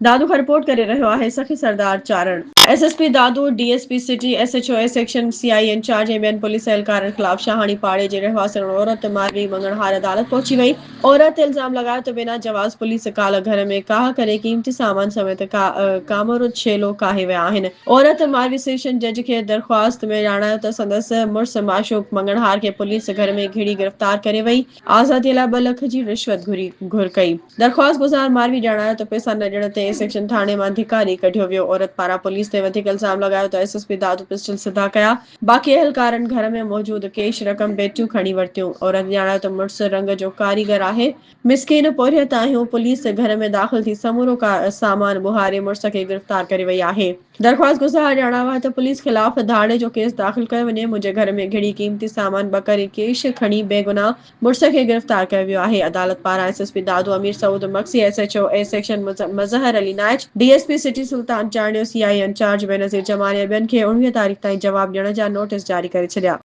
दादू खां रिपोर्ट करे रहियो आहे Sakhi Sardar Charan. SSP Dadu, DSP city, SHO section, CI incharge ऐं ॿियनि पुलिस एहलकारनि ख़िलाफ़ शाहाणी पाड़े जे रहिवासण औरत मारवी मंगणहार अदालत पहुची वई। औरत इल्ज़ाम लगायो त बिना जवाज़ पुलिस काल्ह घर में काह करे क़ीमती सामान समेत कामरुद शेलो काहे विया आहिनि। औरत मारवी सेशन जज खे दरख़्वास्त में ॼाणायो त संदसि मुड़ुसु माशूक मंगणहार खे पुलिस घर में घिड़ी गिरफ़्तार करे वई। आज़ादीअ लाइ 2 लख जी रिश्वत घुर कई। दरख़्वास्त गुज़ार मारवी ॼाणायो त पैसा न ॾियण ते सेक्शन थाणे मां धिकारी कढियो वियो। औरत पारां पुलिस ते वधीक इल्ज़ाम लगायो त एसएसपी दादू पिस्टल सिधा कया। बाक़ी एहलकारनि घर में मौजूद कैश रक़म बेटियूं खणी वरितियूं। औरत ॼाणायो त मुड़ुसु रंग जो कारीगर आहे। मिसकिन पोरियत आहियूं। पुलिस घर में दाख़िल थी समूरो सामान ॿुहारे मुड़ुस खे गिरफ़्तार करे वई आहे। दरख़्वास्त गुज़ार ॼाणायो त पुलिस ख़िलाफ़ धाड़े जो केस दाख़िल कयो वञे। मुंहिंजे घर में घिड़ी क़ीमती सामान बकरी कैश खणी बेगुनाह मुड़ुस खे गिरफ़्तार कयो वियो आहे। अदालत पारां SSP Dadu, Amir Saud Maksi, SHO A section Mazhar Ali Naich, DSP city Sultan Chandio, CI incharge Benazir Jamal ऐं ॿियनि खे 19 तारीख़ ताईं जवाब ॾियण जा नोटिस जारी करे छॾिया।